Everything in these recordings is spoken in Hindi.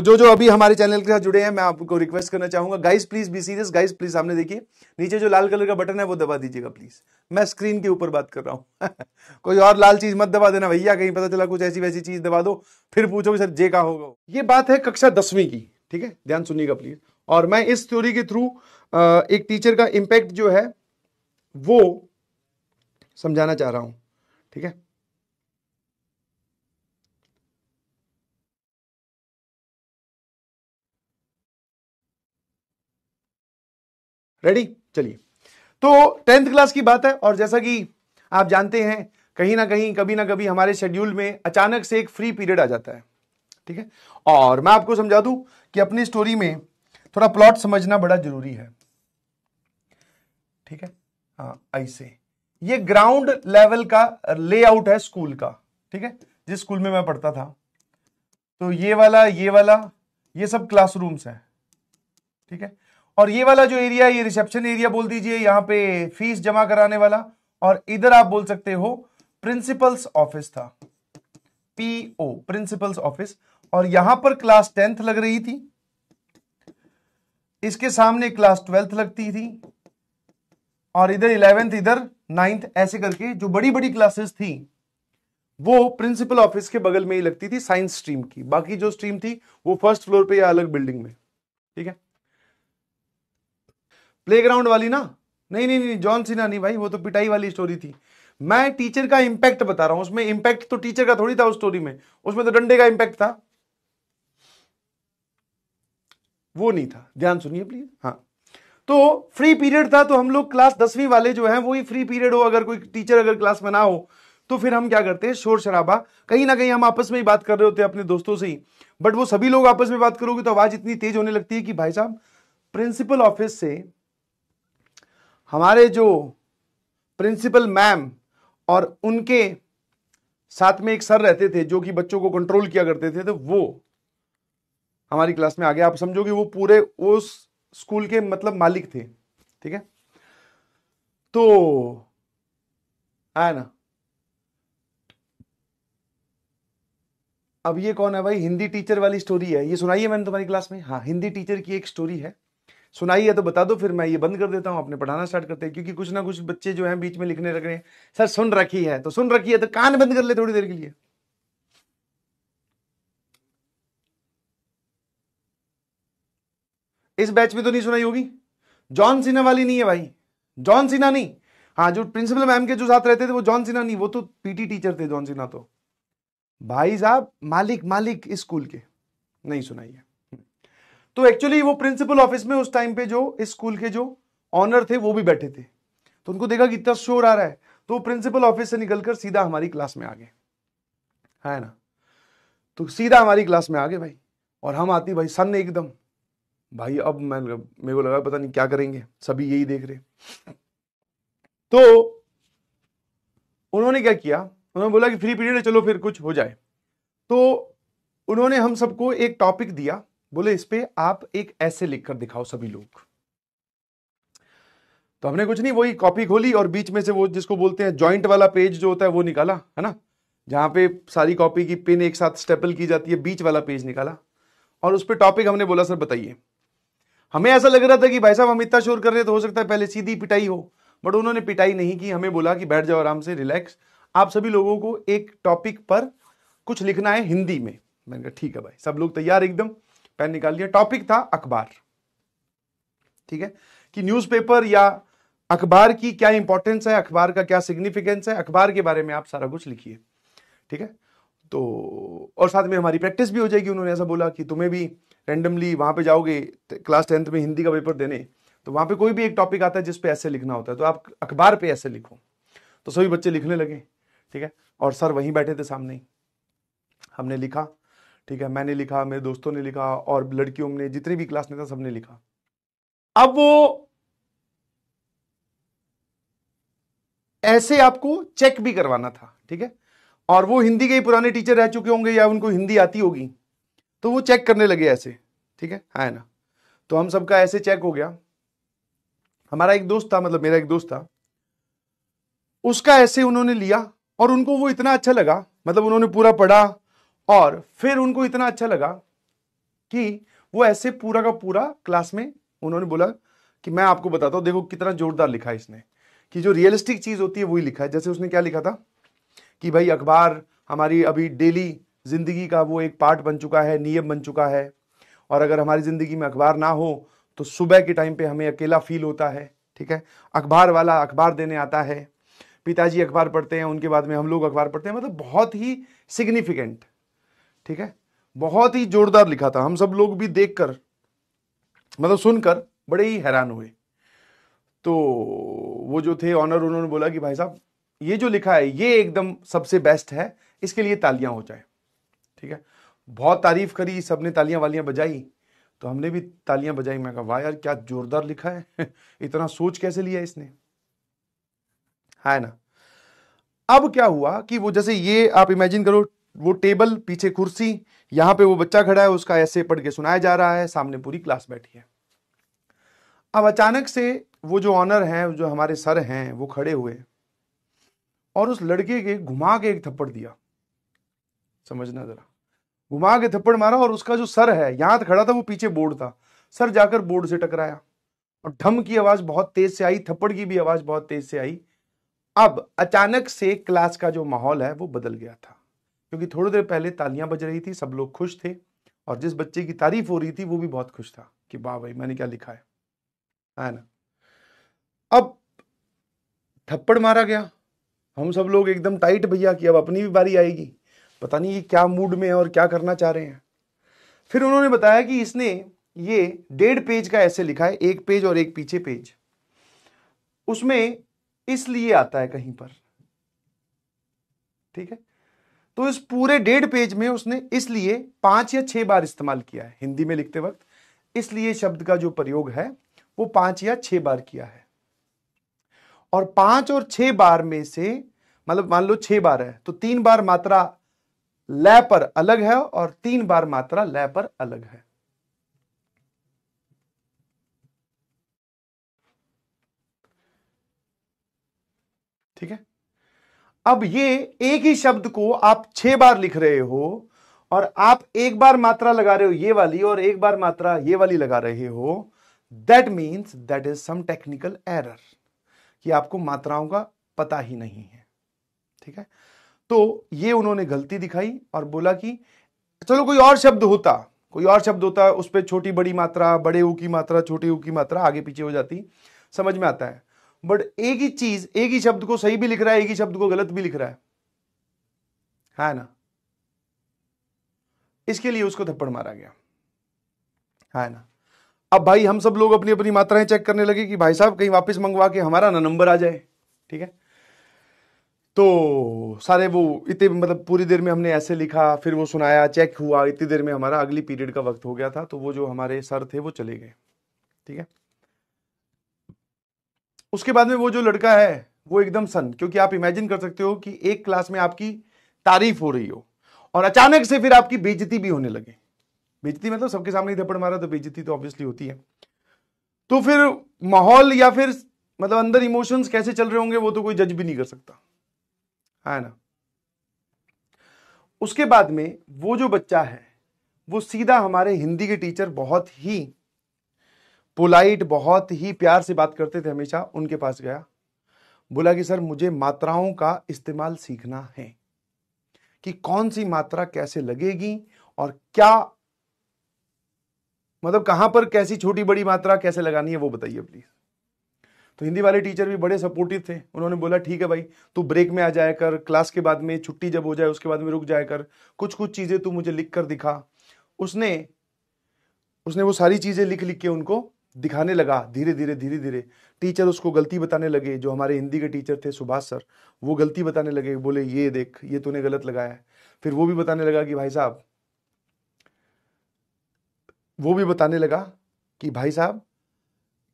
तो जो अभी हमारे चैनल के साथ जुड़े हैं, मैं आपको रिक्वेस्ट करना चाहूंगा, guys please be serious, guys please सामने देखिए, नीचे जो लाल कलर का बटन है वो दबा दीजिएगा प्लीज। मैं स्क्रीन के ऊपर बात कर रहा हूं कोई और लाल चीज मत दबा देना भैया, कहीं पता चला कुछ ऐसी वैसी चीज दबा दो फिर पूछो सर जे का होगा। ये बात है कक्षा 10वीं की, ठीक है, ध्यान सुनिएगा प्लीज। और मैं इस थ्योरी के थ्रू एक टीचर का इंपैक्ट जो है वो समझाना चाह रहा हूं, ठीक है। रेडी, चलिए। तो 10th क्लास की बात है, और जैसा कि आप जानते हैं कहीं ना कहीं कभी ना कभी हमारे शेड्यूल में अचानक से एक फ्री पीरियड आ जाता है, ठीक है। और मैं आपको समझा दूं कि अपनी स्टोरी में थोड़ा प्लॉट समझना बड़ा जरूरी है, ठीक है। हाँ, ऐसे ये ग्राउंड लेवल का लेआउट है स्कूल का, ठीक है, जिस स्कूल में मैं पढ़ता था। तो ये वाला ये सब क्लासरूम्स हैं, ठीक है। और ये वाला जो एरिया है ये रिसेप्शन एरिया बोल दीजिए, यहां पे फीस जमा कराने वाला, और इधर आप बोल सकते हो प्रिंसिपल्स ऑफिस था, पीओ, प्रिंसिपल्स ऑफिस। और यहां पर क्लास 10th लग रही थी, इसके सामने क्लास 12th लगती थी, और इधर 11th, इधर 9th, ऐसे करके जो बड़ी बड़ी क्लासेस थी वो प्रिंसिपल ऑफिस के बगल में ही लगती थी, साइंस स्ट्रीम की। बाकी जो स्ट्रीम थी वो फर्स्ट फ्लोर पे या अलग बिल्डिंग में, ठीक है। प्लेग्राउंड वाली ना, नहीं नहीं नहीं, जॉन सीना नहीं भाई, वो तो पिटाई वाली स्टोरी थी। मैं टीचर का इंपैक्ट बता रहा हूं, उसमें इंपैक्ट तो टीचर का थोड़ी था उस स्टोरी में, उसमें तो डंडे का इंपैक्ट था, वो नहीं था। ध्यान सुनिए प्लीज। हाँ, तो फ्री पीरियड था, तो हम लोग क्लास 10वीं वाले जो हैं वही फ्री पीरियड हो, अगर कोई टीचर अगर क्लास में ना हो तो फिर हम क्या करते हैं, शोर शराबा, कहीं ना कहीं हम आपस में ही बात कर रहे होते हैं अपने दोस्तों से ही, बट वो सभी लोग आपस में बात करोगे तो आवाज इतनी तेज होने लगती है कि भाई साहब प्रिंसिपल ऑफिस से हमारे जो प्रिंसिपल मैम और उनके साथ में एक सर रहते थे जो कि बच्चों को कंट्रोल किया करते थे, तो वो हमारी क्लास में आ गए। आप समझोगे वो पूरे उस स्कूल के मतलब मालिक थे, ठीक है। तो है ना, अब ये कौन है भाई, हिंदी टीचर वाली स्टोरी है ये, सुनाई है मैंने तुम्हारी क्लास में? हाँ, हिंदी टीचर की एक स्टोरी है, सुनाई है तो बता दो, फिर मैं ये बंद कर देता हूं, अपने पढ़ाना स्टार्ट करते हैं, क्योंकि कुछ ना कुछ बच्चे जो हैं बीच में लिखने लग रहे हैं, सर सुन रखी है, तो सुन रखी है तो कान बंद कर ले थोड़ी देर के लिए। इस बैच में तो नहीं सुनाई होगी, जॉन सीना वाली नहीं है भाई, जॉन सीना नहीं। हाँ, जो प्रिंसिपल मैम के जो साथ रहते थे वो जॉन सीना नहीं, वो तो पीटी टीचर थे, जॉन सीना तो भाई साहब मालिक मालिक इस स्कूल के, नहीं सुनाई है। तो एक्चुअली वो प्रिंसिपल ऑफिस में उस टाइम पे जो इस स्कूल के जो ऑनर थे वो भी बैठे थे, तो उनको देखा कि इतना शोर आ रहा है, तो प्रिंसिपल ऑफिस से निकलकर सीधा हमारी क्लास में आ गए, है ना। तो सीधा हमारी क्लास में आ गए भाई, और हम आती भाई सन एकदम, भाई अब मैं मेरे को लगा पता नहीं क्या करेंगे, सभी यही देख रहे। तो उन्होंने क्या किया, उन्होंने बोला कि फ्री पीरियड है, चलो फिर कुछ हो जाए। तो उन्होंने हम सबको एक टॉपिक दिया, बोले इस पे आप एक ऐसे लिखकर दिखाओ सभी लोग। तो हमने कुछ नहीं, वही कॉपी खोली और बीच में से वो जिसको बोलते हैं जॉइंट वाला पेज जो होता है वो निकाला, है ना, जहां पे सारी कॉपी की पिन एक साथ स्टेपल की जाती है, बीच वाला पेज निकाला, और उस पर टॉपिक हमने बोला सर बताइए। हमें ऐसा लग रहा था कि भाई साहब हम इतना शोर कर रहे हैं तो हो सकता है पहले सीधी पिटाई हो, बट उन्होंने पिटाई नहीं की, हमें बोला कि बैठ जाओ आराम से, रिलैक्स, आप सभी लोगों को एक टॉपिक पर कुछ लिखना है हिंदी में। मैंने कहा ठीक है भाई, सब लोग तैयार एकदम, पेन निकाल लिया। टॉपिक था अखबार, ठीक है, कि न्यूज़पेपर या अखबार की क्या इंपॉर्टेंस है, अखबार का क्या सिग्निफिकेंस है, अखबार के बारे में आप सारा कुछ लिखिए, ठीक है। तो और साथ में हमारी प्रैक्टिस भी हो जाएगी। उन्होंने ऐसा बोला कि तुम्हें भी रैंडमली वहां पे जाओगे क्लास 10th में हिंदी का पेपर देने, तो वहां पे कोई भी एक टॉपिक आता है जिस पे ऐसे लिखना होता है, तो आप अखबार पे ऐसे लिखो। तो सभी बच्चे लिखने लगे, ठीक है, और सर वहीं बैठे थे सामने ही। हमने लिखा, ठीक है, मैंने लिखा, मेरे दोस्तों ने लिखा, और लड़कियों ने, जितनी भी क्लास में था सबने लिखा। अब वो ऐसे आपको चेक भी करवाना था, ठीक है, और वो हिंदी के ही पुराने टीचर रह चुके होंगे या उनको हिंदी आती होगी, तो वो चेक करने लगे ऐसे, ठीक है ना। तो हम सबका ऐसे चेक हो गया। हमारा एक दोस्त था, मतलब मेरा एक दोस्त था, उसका ऐसे उन्होंने लिया, और उनको वो इतना अच्छा लगा, मतलब उन्होंने पूरा पढ़ा, और फिर उनको इतना अच्छा लगा कि वो ऐसे पूरा का पूरा क्लास में उन्होंने बोला कि मैं आपको बताता हूं, देखो कितना जोरदार लिखा है इसने, कि जो रियलिस्टिक चीज होती है वही लिखा है। जैसे उसने क्या लिखा था कि भाई अखबार हमारी अभी डेली जिंदगी का वो एक पार्ट बन चुका है, नियम बन चुका है, और अगर हमारी जिंदगी में अखबार ना हो तो सुबह के टाइम पे हमें अकेला फील होता है। ठीक है, अखबार वाला अखबार देने आता है, पिताजी अखबार पढ़ते हैं, उनके बाद में हम लोग अखबार पढ़ते हैं, मतलब बहुत ही सिग्निफिकेंट। ठीक है, बहुत ही जोरदार लिखा था। हम सब लोग भी देखकर मतलब सुनकर बड़े ही हैरान हुए। तो वो जो थे ऑनर, उन्होंने बोला कि भाई साहब ये जो लिखा है ये एकदम सबसे बेस्ट है, इसके लिए तालियां हो जाए। ठीक है, बहुत तारीफ करी, सबने तालियां वालियां बजाई, तो हमने भी तालियां बजाई। मैं कहा वाह यार क्या जोरदार लिखा है इतना सोच कैसे लिया इसने, है ना। अब क्या हुआ कि वो जैसे ये आप इमेजिन करो, वो टेबल, पीछे कुर्सी, यहां पे वो बच्चा खड़ा है, उसका ऐसे पढ़ के सुनाया जा रहा है, सामने पूरी क्लास बैठी है। अब अचानक से वो जो ऑनर हैं, जो हमारे सर हैं, वो खड़े हुए और उस लड़के के घुमा के एक थप्पड़ दिया। समझना जरा, घुमा के थप्पड़ मारा और उसका जो सर है, यहां खड़ा था, वो पीछे बोर्ड था, सर जाकर बोर्ड से टकराया और ढम की आवाज बहुत तेज से आई, थप्पड़ की भी आवाज बहुत तेज से आई। अब अचानक से क्लास का जो माहौल है वो बदल गया था, क्योंकि थोड़ी देर पहले तालियां बज रही थी, सब लोग खुश थे, और जिस बच्चे की तारीफ हो रही थी वो भी बहुत खुश था कि वाह भाई मैंने क्या लिखा है ना। अब थप्पड़ मारा गया, हम सब लोग एकदम टाइट भैया कि अब अपनी भी बारी आएगी, पता नहीं ये क्या मूड में है और क्या करना चाह रहे हैं। फिर उन्होंने बताया कि इसने ये 1.5 पेज का ऐसे लिखा है, 1 पेज और एक पीछे पेज, उसमें इसलिए आता है कहीं पर। ठीक है, तो इस पूरे 1.5 पेज में उसने इसलिए 5 या 6 बार इस्तेमाल किया है। हिंदी में लिखते वक्त इसलिए शब्द का जो प्रयोग है वो 5 या 6 बार किया है, और 5 और 6 बार में से मतलब मान लो 6 बार है तो 3 बार मात्रा लय पर अलग है और 3 बार मात्रा लय पर अलग है। ठीक है, अब ये एक ही शब्द को आप 6 बार लिख रहे हो और आप एक बार मात्रा लगा रहे हो ये वाली और एक बार मात्रा ये वाली लगा रहे हो, that means that is some technical error, कि आपको मात्राओं का पता ही नहीं है। ठीक है, तो ये उन्होंने गलती दिखाई और बोला कि चलो कोई और शब्द होता, उस पर छोटी बड़ी मात्रा, बड़े ऊ की मात्रा, छोटी ऊ की मात्रा आगे पीछे हो जाती, समझ में आता है, बट एक ही चीज, एक ही शब्द को सही भी लिख रहा है, एक ही शब्द को गलत भी लिख रहा है ना। इसके लिए उसको थप्पड़ मारा गया, है ना। अब भाई हम सब लोग अपनी अपनी मात्राएं चेक करने लगे कि भाई साहब कहीं वापस मंगवा के हमारा ना नंबर आ जाए। ठीक है, तो सारे वो इतने मतलब पूरी देर में हमने ऐसे लिखा, फिर वो सुनाया, चेक हुआ, इतनी देर में हमारा अगली पीरियड का वक्त हो गया था, तो वो जो हमारे सर थे वो चले गए। ठीक है, उसके बाद में वो जो लड़का है वो एकदम सन, क्योंकि आप इमेजिन कर सकते हो कि एक क्लास में आपकी तारीफ हो रही हो और अचानक से फिर आपकी बेइज्जती भी होने लगे। बेइज्जती मतलब सबके सामने थप्पड़ मारा तो बेइज्जती तो ऑब्वियसली होती है। तो फिर माहौल या फिर मतलब अंदर इमोशंस कैसे चल रहे होंगे वो तो कोई जज भी नहीं कर सकता, है ना। उसके बाद में वो जो बच्चा है वो सीधा हमारे हिंदी के टीचर, बहुत ही पोलाइट, बहुत ही प्यार से बात करते थे हमेशा, उनके पास गया, बोला कि सर मुझे मात्राओं का इस्तेमाल सीखना है, कि कौन सी मात्रा कैसे लगेगी और क्या मतलब कहां पर कैसी छोटी बड़ी मात्रा कैसे लगानी है वो बताइए प्लीज। तो हिंदी वाले टीचर भी बड़े सपोर्टिव थे, उन्होंने बोला ठीक है भाई, तू ब्रेक में आ जाया कर, क्लास के बाद में छुट्टी जब हो जाए उसके बाद में रुक जाया कर, कुछ कुछ चीजें तू मुझे लिख कर दिखा। उसने वो सारी चीजें लिख लिख के उनको दिखाने लगा। धीरे धीरे टीचर उसको गलती बताने लगे, जो हमारे हिंदी के टीचर थे सुभाष सर, वो गलती बताने लगे, बोले ये देख ये तूने गलत लगाया है। फिर वो भी बताने लगा कि भाई साहब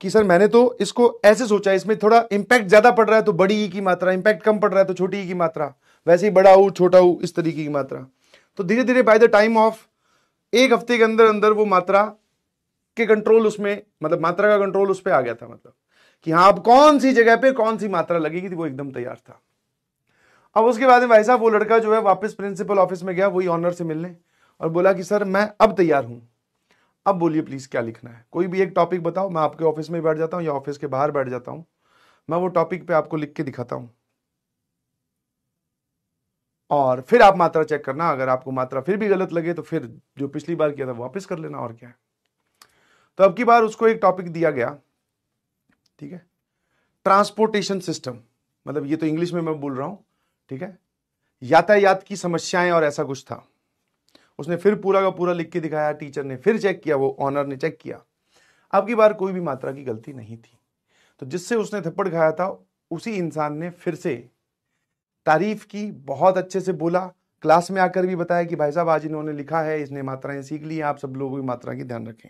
कि सर मैंने तो इसको ऐसे सोचा, इसमें थोड़ा इंपैक्ट ज्यादा पड़ रहा है तो बड़ी ई की मात्रा, इंपैक्ट कम पड़ रहा है तो छोटी ई की मात्रा, वैसे ही बड़ा ऊ छोटा ऊ इस तरीके की मात्रा। तो धीरे धीरे बाय द टाइम ऑफ 1 हफ्ते के अंदर अंदर वो मात्रा के कंट्रोल उसमें, मतलब मात्रा का कंट्रोल उस पर आ गया था, मतलब कि हाँ अब कौन सी जगह पे कौन सी मात्रा लगेगी, वो एकदम तैयार था। अब उसके बाद में भाई साहब वो लड़का जो है वापस प्रिंसिपल ऑफिस में गया, वही ऑनर से मिलने, और बोला कि सर मैं अब तैयार हूं, अब बोलिए प्लीज क्या लिखना है, कोई भी एक टॉपिक बताओ, मैं आपके ऑफिस में बैठ जाता हूं या ऑफिस के बाहर बैठ जाता हूं, मैं वो टॉपिक पे आपको लिख के दिखाता हूं और फिर आप मात्रा चेक करना। अगर आपको मात्रा फिर भी गलत लगे तो फिर जो पिछली बार किया था वापस कर लेना, और क्या है। तो अब की बार उसको एक टॉपिक दिया गया, ठीक है, ट्रांसपोर्टेशन सिस्टम, मतलब ये तो इंग्लिश में मैं बोल रहा हूं, ठीक है, यातायात की समस्याएं और ऐसा कुछ था। उसने फिर पूरा का पूरा लिख के दिखाया, टीचर ने फिर चेक किया, वो ऑनर ने चेक किया। अब की बार कोई भी मात्रा की गलती नहीं थी। तो जिससे उसने थप्पड़ खाया था उसी इंसान ने फिर से तारीफ की, बहुत अच्छे से बोला, क्लास में आकर भी बताया कि भाई साहब आज इन्होंने लिखा है, इसने मात्राएं सीख ली, आप सब लोग भी मात्रा की ध्यान रखें।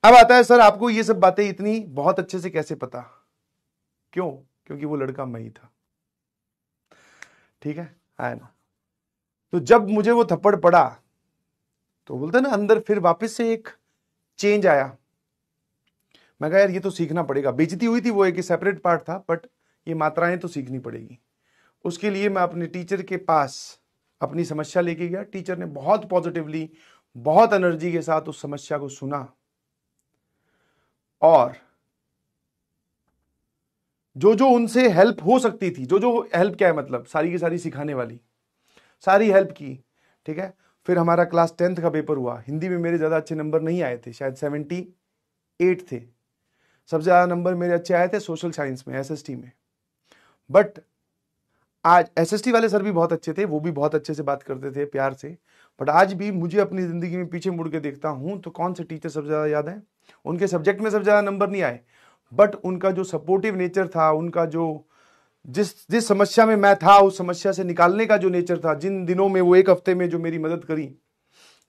अब आता है सर आपको ये सब बातें इतनी बहुत अच्छे से कैसे पता? क्यों? क्योंकि वो लड़का मैं ही था, ठीक है ना। तो जब मुझे वो थप्पड़ पड़ा तो बोलते ना अंदर फिर वापस से एक चेंज आया। मैं कहा यार ये तो सीखना पड़ेगा। बेइज्जती हुई थी वो एक सेपरेट पार्ट था, बट ये मात्राएं तो सीखनी पड़ेगी। उसके लिए मैं अपने टीचर के पास अपनी समस्या लेके गया। टीचर ने बहुत पॉजिटिवली, बहुत एनर्जी के साथ उस समस्या को सुना और जो जो उनसे हेल्प हो सकती थी, जो जो हेल्प, क्या है मतलब, सारी की सारी सिखाने वाली, सारी हेल्प की, ठीक है। फिर हमारा क्लास 10th का पेपर हुआ। हिंदी में मेरे ज़्यादा अच्छे नंबर नहीं आए थे, शायद 78 थे। सबसे ज़्यादा नंबर मेरे अच्छे आए थे सोशल साइंस में, एसएसटी में। बट आज एसएसटी वाले सर भी बहुत अच्छे थे, वो भी बहुत अच्छे से बात करते थे, प्यार से। बट आज भी मुझे अपनी ज़िंदगी में पीछे मुड़ के देखता हूँ तो कौन से टीचर सबसे ज़्यादा याद है? उनके सब्जेक्ट में सबसे ज़्यादा नंबर नहीं आए, बट उनका जो सपोर्टिव नेचर था, उनका जो जिस समस्या में मैं था उस समस्या से निकालने का जो नेचर था, जिन दिनों में वो एक हफ्ते में जो मेरी मदद करी,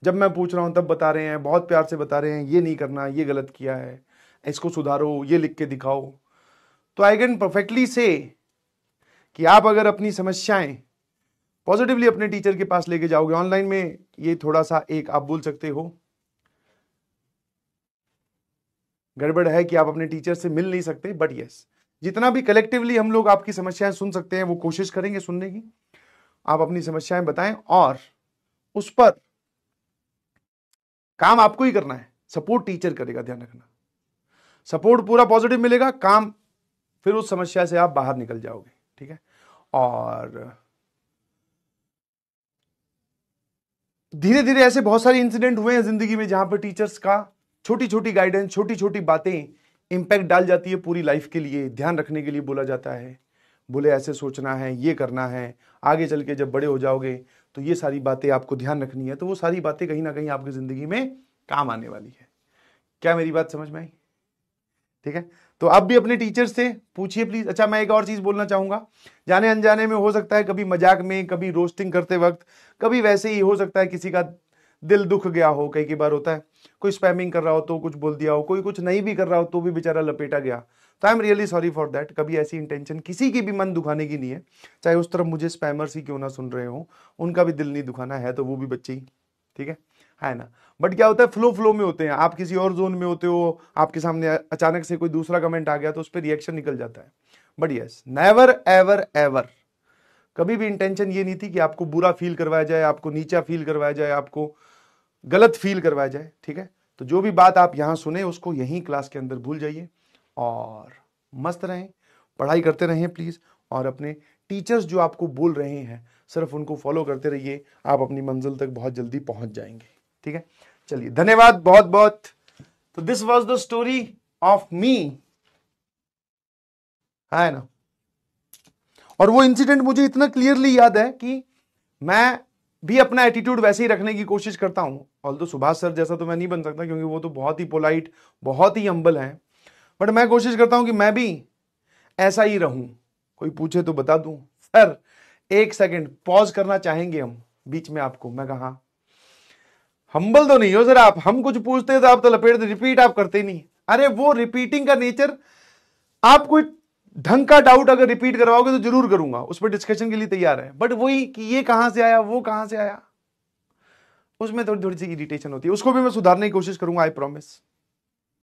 जब मैं पूछ रहा हूँ तब बता रहे हैं, बहुत प्यार से बता रहे हैं, ये नहीं करना, ये गलत किया है, इसको सुधारो, ये लिख के दिखाओ। तो आई कैन परफेक्टली से कि आप अगर अपनी समस्याएं पॉजिटिवली अपने टीचर के पास लेके जाओगे, ऑनलाइन में ये थोड़ा सा एक आप बोल सकते हो गड़बड़ है कि आप अपने टीचर से मिल नहीं सकते, बट यस, जितना भी कलेक्टिवली हम लोग आपकी समस्याएं सुन सकते हैं वो कोशिश करेंगे सुनने की। आप अपनी समस्याएं बताएं और उस पर काम आपको ही करना है, सपोर्ट टीचर करेगा, ध्यान रखना। सपोर्ट पूरा पॉजिटिव मिलेगा, काम फिर उस समस्या से आप बाहर निकल जाओगे, ठीक है। और धीरे धीरे ऐसे बहुत सारे इंसिडेंट हुए हैं जिंदगी में जहां पर टीचर्स का छोटी छोटी गाइडेंस, छोटी छोटी बातें इंपैक्ट डाल जाती है पूरी लाइफ के लिए। ध्यान रखने के लिए बोला जाता है, बोले ऐसे सोचना है, ये करना है, आगे चल के जब बड़े हो जाओगे तो ये सारी बातें आपको ध्यान रखनी है। तो वो सारी बातें कहीं ना कहीं आपकी जिंदगी में काम आने वाली है। क्या मेरी बात समझ में आई? ठीक है, तो आप भी अपने टीचर से पूछिए प्लीज। अच्छा, मैं एक और चीज बोलना चाहूंगा, जाने अनजाने में हो सकता है कभी मजाक में, कभी रोस्टिंग करते वक्त, कभी वैसे ही हो सकता है किसी का दिल दुख गया हो। कई बार होता है कोई स्पैमिंग कर रहा हो तो कुछ बोल दिया हो, कोई कुछ नहीं भी कर रहा हो तो भी बेचारा लपेटा गया। तो I am really sorry for that. कभी ऐसी इंटेंशन किसी की भी मन दुखाने की नहीं है, चाहे उस तरफ मुझे स्पैमर्स ही क्यों ना सुन रहे हो, उनका भी दिल नहीं दुखाना है, तो वो भी बच्चे ही, ठीक है ना। बट क्या होता है, फ्लो में होते हैं, आप किसी और जोन में होते हो, आपके सामने अचानक से कोई दूसरा कमेंट आ गया तो उस पर रिएक्शन निकल जाता है। But yes, never ever ever, कभी भी इंटेंशन ये नहीं थी कि आपको बुरा फील करवाया जाए, आपको नीचा फील करवाया जाए, आपको गलत फील करवाया जाए, ठीक है। तो जो भी बात आप यहां सुने उसको यहीं क्लास के अंदर भूल जाइए और मस्त रहें, पढ़ाई करते रहें प्लीज। और अपने टीचर्स जो आपको बोल रहे हैं सिर्फ उनको फॉलो करते रहिए, आप अपनी मंजिल तक बहुत जल्दी पहुंच जाएंगे, ठीक है। चलिए, धन्यवाद बहुत बहुत। तो this was the story of me, है ना। और वो इंसिडेंट मुझे इतना क्लियरली याद है कि मैं भी अपना एटीट्यूड वैसे ही रखने की कोशिश करता हूं। ऑल्दो सुभाष सर जैसा तो मैं नहीं बन सकता क्योंकि वो तो बहुत ही पोलाइट, बहुत ही हम्बल हैं, बट मैं कोशिश करता हूं कि मैं भी ऐसा ही रहूं। कोई पूछे तो बता दूं, सर एक सेकंड पॉज करना चाहेंगे हम बीच में आपको। मैं कहा हम्बल तो नहीं हो सर आप, हम कुछ पूछते तो आप तो लपेट दे, रिपीट आप करते नहीं। अरे वो रिपीटिंग का नेचर, आप कोई ढंग का डाउट अगर रिपीट करवाओगे तो जरूर करूंगा, उस पर डिस्कशन के लिए तैयार है। बट वही कि ये कहां से आया, वो कहां से आया, उसमें थोड़ी थोड़ी सी इरिटेशन होती है, उसको भी मैं सुधारने की कोशिश करूंगा, आई प्रॉमिस।